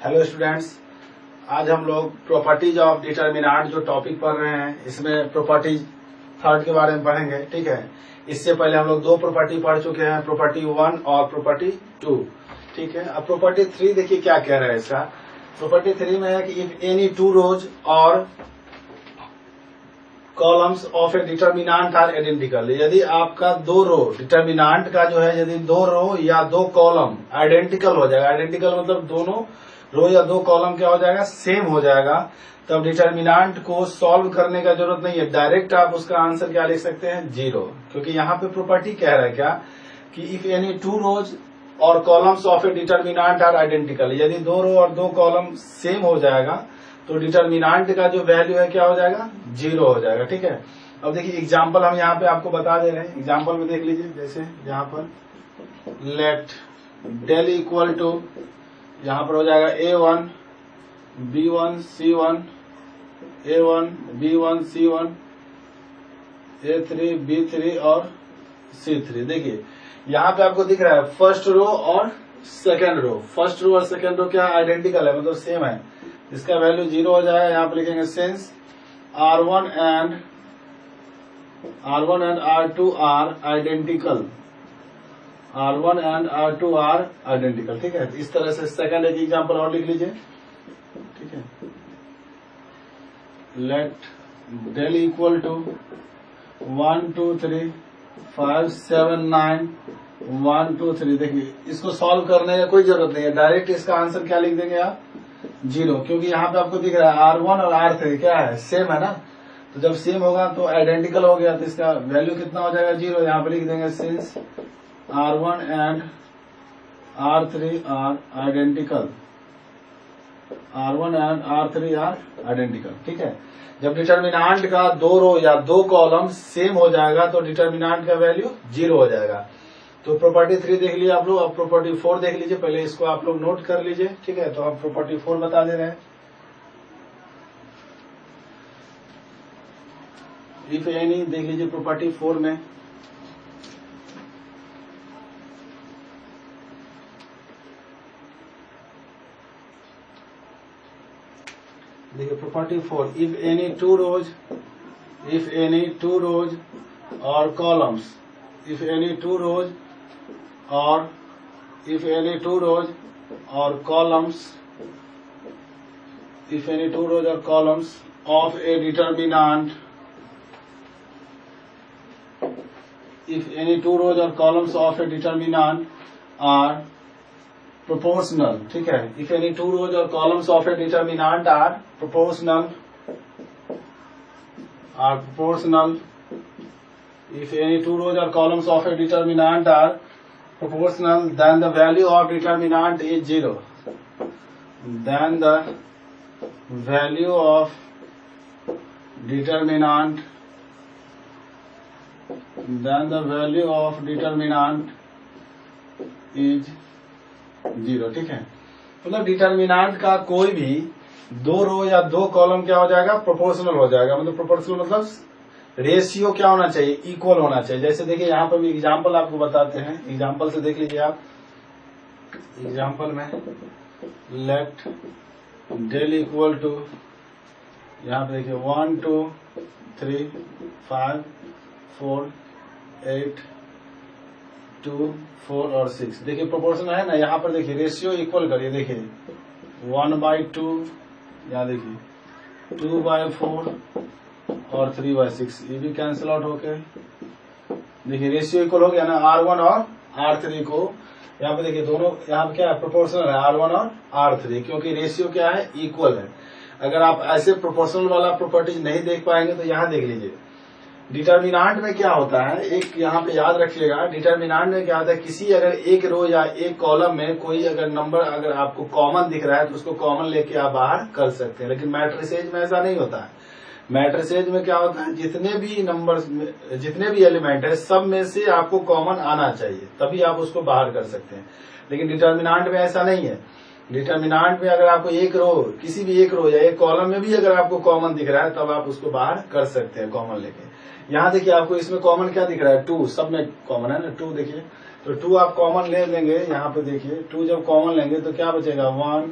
Hello students, आज हम लोग प्रॉपर्टीज ऑफ डिटर्मिनेंट जो टॉपिक पढ़ रहे हैं इसमें प्रॉपर्टीज थर्ड के बारे में पढ़ेंगे। ठीक है, इससे पहले हम लोग दो प्रॉपर्टी पढ़ चुके हैं, प्रॉपर्टी 1 और प्रॉपर्टी 2। ठीक है, अब प्रॉपर्टी 3 देखिए क्या कह रहा है इसका। प्रॉपर्टी 3 में है कि if any two rows or columns of a determinant are identical, यदि आपका दो रो डिटर्मिनेंट का जो है यदि दो रो या दो कॉलम आइडेंटिकल हो जाएगा, आइडेंटिकल मतलब दोनों रो या दो कॉलम क्या हो जाएगा, सेम हो जाएगा, तब डिटर्मिनेंट को सॉल्व करने का जरूरत नहीं है, डायरेक्ट आप उसका आंसर क्या लिख सकते हैं, 0। क्योंकि यहाँ पे प्रॉपर्टी कह रहा है क्या कि if any two rows or columns of a determinant are identical, यदि दो रो और दो कॉलम सेम हो जाएगा तो डिटर्मिनेंट का जो वैल्यू है क्या हो जाएगा, 0 हो जाएगा। ठीक है, अब देखिए एग्जाम्पल हम यहाँ पे आपको बता दे रहे हैं। एग्जाम्पल में देख लीजिए, जैसे यहाँ पर लेट डेल इक्वल टू, यहाँ पर हो जाएगा A1 B1 C1, A1 B1 C1, A3 B3 और C3। देखिए यहाँ पे आपको दिख रहा है फर्स्ट रो और सेकेंड रो, फर्स्ट रो और सेकेंड रो क्या आइडेंटिकल है, मतलब सेम है, इसका वैल्यू 0 हो जाएगा। यहाँ पे लिखेंगे since R1 and R2 are identical, R1 and R2 are identical. ठीक है, इस तरह से सेकंड एक एग्जांपल और लिख लीजिए। ठीक है, लेट डेल इक्वल टू 1 2 3 5 7 9 1 2 3। देखिए इसको सॉल्व करने का कोई जरूरत नहीं है, डायरेक्ट इसका आंसर क्या लिख देंगे आप, 0, क्योंकि यहाँ पे आपको दिख रहा है R1 और R3 क्या है, सेम है ना, तो जब सेम होगा तो आइडेंटिकल हो गया तो इसका वैल्यू कितना हो जाएगा, 0। यहाँ पे लिख देंगे since R1 and R3 are identical, R1 and R3 are identical। ठीक है, जब डिटर्मिनेंट का दो रो या दो कॉलम सेम हो जाएगा तो डिटर्मिनेंट का वैल्यू 0 हो जाएगा। तो प्रॉपर्टी 3 देख लिया आप लोग, अब प्रॉपर्टी 4 देख लीजिए, पहले इसको आप लोग नोट कर लीजिए। ठीक है, तो हम प्रॉपर्टी 4 बता दे रहे हैं। इफ एनी देख लीजिए प्रॉपर्टी 4 में, देखिए property 4, if any two rows or columns, if any two rows or columns, if any two rows or columns of a determinant, if any two rows or columns of a determinant are proportional। ठीक है, if any two rows or columns of a determinant are proportional, if any two rows or columns of a determinant are proportional, then the value of determinant is 0, then the value of determinant is 0। ठीक है, मतलब determinant का कोई भी दो रो या दो column क्या हो जाएगा, प्रोपोर्शनल हो जाएगा। मतलब प्रोपोर्शनल मतलब रेशियो क्या होना चाहिए, इक्वल होना चाहिए। जैसे देखिए यहाँ पर भी एग्जाम्पल आपको बताते हैं, एग्जाम्पल से देख लीजिए आप। एग्जाम्पल में लेट डेल इक्वल टू, यहाँ पे देखिए 1 2 3 5 4 8 2 4 और 6। देखिए प्रोपोर्शन है ना, यहाँ पर देखिए रेशियो इक्वल करिए, देखिए 1/2, यहाँ देखिए 2/4 और 3/6, ये भी कैंसिल आउट होके देखिए रेशियो इक्वल हो गया ना, R1 और R3 को। यहाँ पे देखिए दोनों, यहाँ पे क्या है, प्रोपोर्शनल है R1 और R3, क्योंकि रेशियो क्या है, इक्वल है। अगर आप ऐसे प्रोपोर्शनल वाला प्रॉपर्टीज नहीं देख पाएंगे तो यहाँ देख लीजिए। डिटर्मिनेंट में क्या होता है, एक यहाँ पे याद रखिएगा, डिटर्मिनेंट में क्या होता है, किसी अगर एक रो या एक कॉलम में कोई अगर नंबर अगर आपको कॉमन दिख रहा है तो उसको कॉमन लेके आप बाहर कर सकते हैं, लेकिन मैट्रिसेज में ऐसा नहीं होता है। मैट्रिसेज में क्या होता है, जितने भी नंबर्स, जितने भी एलिमेंट है सब में से आपको कॉमन आना चाहिए, तभी आप उसको बाहर कर सकते हैं। लेकिन डिटर्मिनेंट में ऐसा नहीं है। डिटर्मिनेंट में अगर आपको एक रो, किसी भी एक रो या एक कॉलम में भी अगर आपको कॉमन दिख रहा है तब आप उसको बाहर कर सकते हैं कॉमन लेके। यहाँ देखिए आपको इसमें कॉमन क्या दिख रहा है, 2, सब में कॉमन है ना 2। देखिए तो 2 आप कॉमन ले लेंगे, यहाँ पे देखिए 2 जब कॉमन लेंगे तो क्या बचेगा 1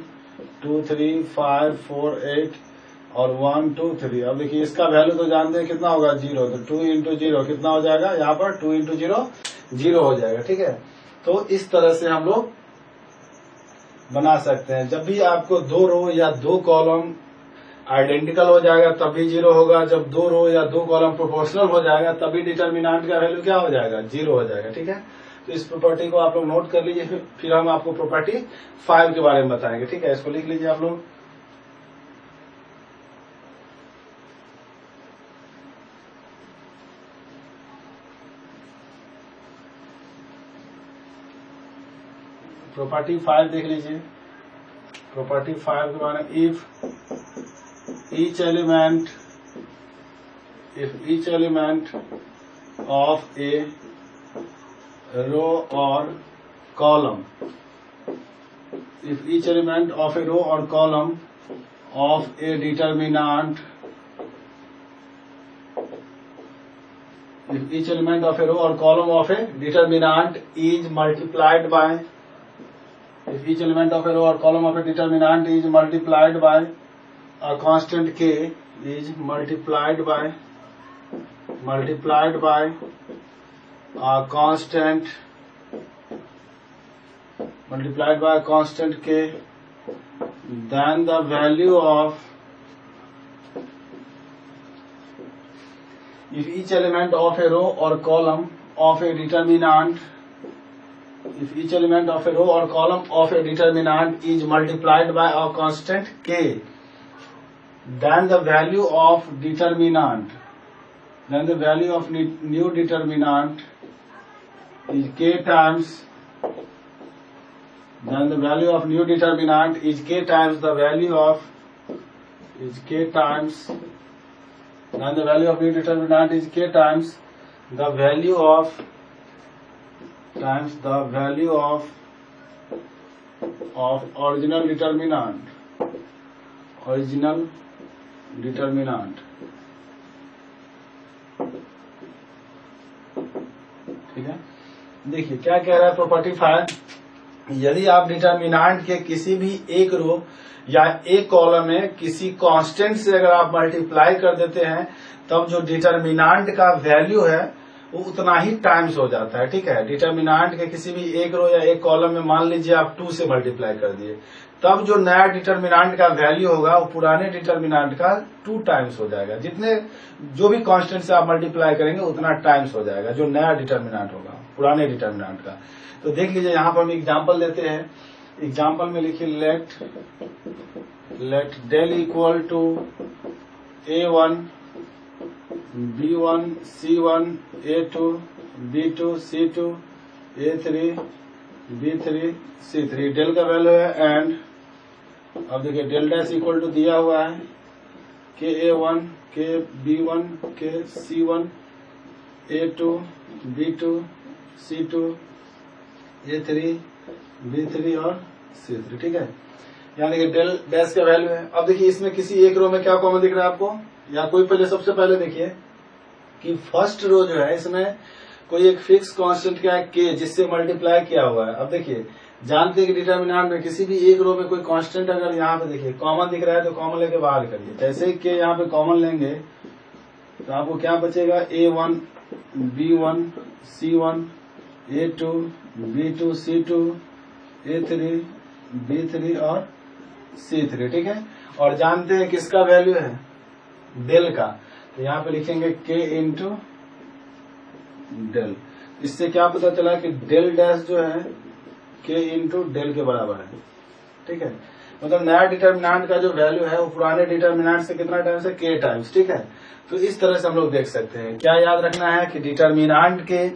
2 3 5 4 8 और 1 2 3। अब देखिए इसका वैल्यू तो जानते हैं कितना होगा 0, तो 2 इंटू 0 कितना हो जाएगा, यहाँ पर 2 इंटू 0 0 हो जाएगा। ठीक है, तो इस तरह से हम लोग बना सकते हैं। जब भी आपको 2 रो या 2 कॉलम आइडेंटिकल हो जाएगा तभी 0 होगा, जब 2 रो या 2 कॉलम प्रोपोर्शनल हो जाएगा तभी डिटर्मिनेंट का वैल्यू क्या हो जाएगा 0 हो जाएगा। ठीक है, तो इस प्रॉपर्टी को आप लोग नोट कर लीजिए, फिर हम आपको प्रॉपर्टी 5 के बारे में बताएंगे। ठीक है, इसको लिख लीजिए आप लोग। प्रॉपर्टी 5 देख लीजिए। प्रॉपर्टी 5 के बारे में, if each element of a row or column, if each element of a row or column of a determinant, if each element of a row or column of a determinant is multiplied by, if each element of a row or column of a determinant is multiplied by a constant k, is multiplied by a constant, multiplied by a constant k, then the value of, if each element of a row or column of a determinant, if each element of a row or column of a determinant is multiplied by a constant k, then the value of determinant, then the value of new determinant is k times, then the value of new determinant is k times the value of, is k times, then the value of new determinant is k times the value of, times the value of original determinant, original determinant। ठीक है, देखिए क्या कह रहा है property 5, यदि आप determinant के किसी भी एक रो या एक कॉलम में किसी कांस्टेंट से अगर आप मल्टीप्लाई कर देते हैं तब जो डिटर्मिनेंट का वैल्यू है वो उतना ही टाइम्स हो जाता है। ठीक है, डिटर्मिनेंट के किसी भी एक रो या एक कॉलम में मान लीजिए आप 2 से मल्टीप्लाई कर दिए, तब जो नया डिटर्मिनेंट का वैल्यू होगा वो पुराने डिटर्मिनेंट का 2 टाइम्स हो जाएगा। जितने जो भी कांस्टेंट से आप मल्टीप्लाई करेंगे उतना टाइम्स हो जाएगा जो नया डिटर्मिनेंट होगा पुराने डिटर्मिनेंट का। तो देख लीजिए यहाँ पर हम एग्जाम्पल देते हैं। एग्जाम्पल में लिखिए let del equal to A1 B1 C1 A2 B2 C2 A3 B3 C3, del का वैल्यू है एंड, अब देखिए डेल डैश इक्वल टू दिया हुआ है के A1 के B1 के C1 A2 B2 C2 A3 B3 और C3। ठीक है, यानी कि डेल डैश का वैल्यू है। अब देखिए इसमें किसी एक रो में क्या कॉमन दिख रहा है आपको, या कोई पहले सबसे पहले देखिए कि फर्स्ट रो जो है इसमें कोई एक फिक्स कांस्टेंट क्या है के, जिससे मल्टीप्लाई किया हुआ है। अब देखिए जानते हैं कि डिटर्मिनेंट में किसी भी एक रो में कोई कांस्टेंट अगर यहाँ पे देखिए कॉमन दिख रहा है तो कॉमन लेके बाहर करिए। जैसे ही के यहाँ पे कॉमन लेंगे तो आपको क्या बचेगा A1 B1 C1 A2 B2 C2 A3 B3 और C3। ठीक है, और जानते हैं किसका वैल्यू है डेल का, तो यहाँ पे लिखेंगे के इंटू डेल। इससे क्या पता चला कि डेल डैश जो है के इंटू डेल के बराबर है। ठीक है, मतलब नया डिटर्मिनेंट का जो वैल्यू है वो पुराने डिटर्मिनेंट से कितना टाइम्स है के टाइम्स। ठीक है, तो इस तरह से हम लोग देख सकते हैं। क्या याद रखना है कि डिटर्मिनेंट के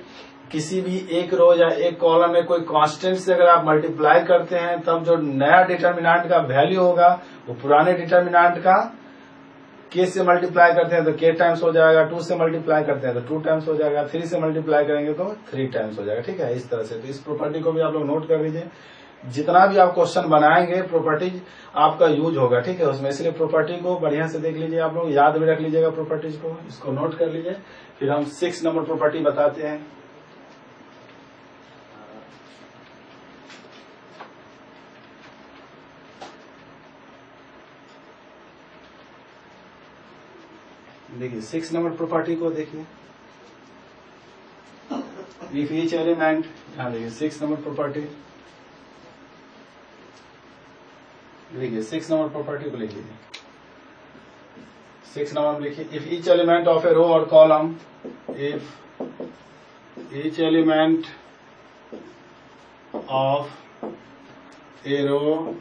किसी भी एक रो या एक कॉलम में कोई कांस्टेंट से अगर आप मल्टीप्लाई करते हैं तब जो नया डिटर्मिनेंट का वैल्यू होगा वो पुराने डिटर्मिनेंट का के से मल्टीप्लाई करते हैं तो के टाइम्स हो जाएगा, 2 से मल्टीप्लाई करते हैं तो 2 टाइम्स हो जाएगा, 3 से मल्टीप्लाई करेंगे तो 3 टाइम्स हो जाएगा। ठीक है, इस तरह से। तो इस प्रॉपर्टी को भी आप लोग नोट कर लीजिए। जितना भी आप क्वेश्चन बनाएंगे प्रॉपर्टीज आपका यूज होगा। ठीक है, उसमें इसलिए प्रॉपर्टी को बढ़िया से देख लीजिए, आप लोग याद भी रख लीजिएगा प्रॉपर्टीज को, इसको नोट कर लीजिए। फिर हम 6 नंबर प्रॉपर्टी बताते हैं। देखिए 6 नंबर प्रॉपर्टी को देखिए, इफ ईच एलिमेंट, यहाँ देखिए 6 नंबर प्रॉपर्टी, देखिए 6 नंबर प्रॉपर्टी को लिख लीजिए। 6 नंबर लिखिए, if each element of a row और column, if each element of a row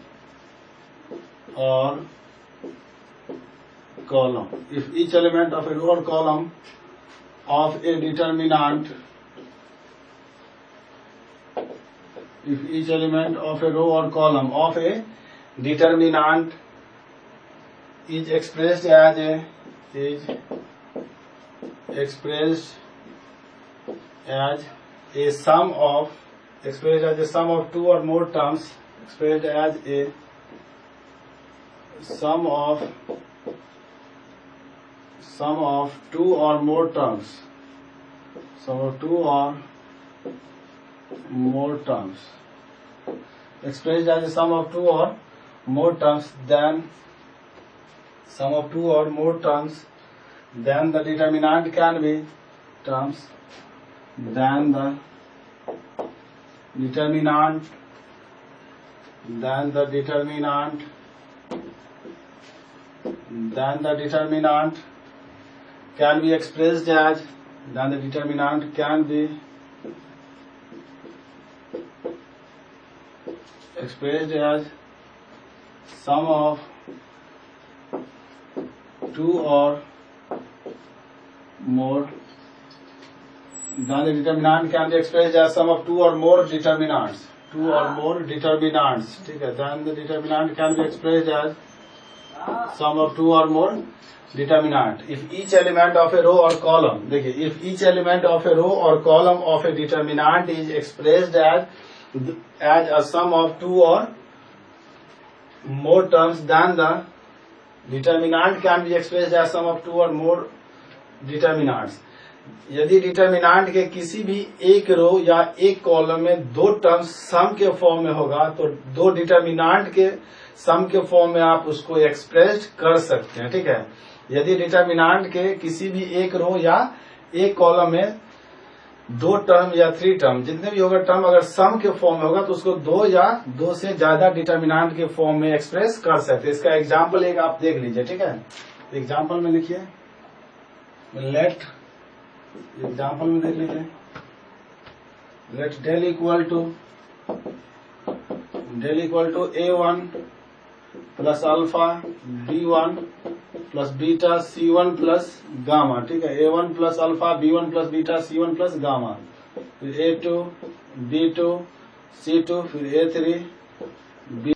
और column, if each element of a row or column of a determinant, if each element of a row or column of a determinant is expressed as a sum of two or more terms, expressed as a sum of two or more terms, expressed as a sum of two or more terms, then the determinant can be terms, then the determinant can be expressed as, sum of two or more, then the determinant can be expressed as sum of two or more determinants, ठीक है, then the determinant can be expressed as sum of two or more determinant. If each element of a row or column, देखिए, if each element of a row or column of a determinant is expressed as a sum of two or more terms, then the determinant can be expressed as sum of two or more determinants. यदि determinant के किसी भी एक रो या एक column में दो terms सम के फॉर्म में होगा, तो दो डिटर्मिनांट के सम के फॉर्म में आप उसको एक्सप्रेस कर सकते हैं, ठीक है। यदि डिटर्मिनांट के किसी भी एक रो या एक कॉलम में दो टर्म या थ्री टर्म, जितने भी होगा टर्म, अगर सम के फॉर्म में होगा तो उसको दो या दो से ज्यादा डिटर्मिनांट के फॉर्म में एक्सप्रेस कर सकते हैं। इसका एग्जाम्पल एक आप देख लीजिए, ठीक है। एग्जाम्पल में लिखिए, एग्जाम्पल में देख लीजिए, let del equal to A1 plus alpha B1 plus beta C1 plus gamma, ठीक है। A1 plus alpha B1 plus beta C1 plus gamma, फिर A2 B2 C2, फिर A3 B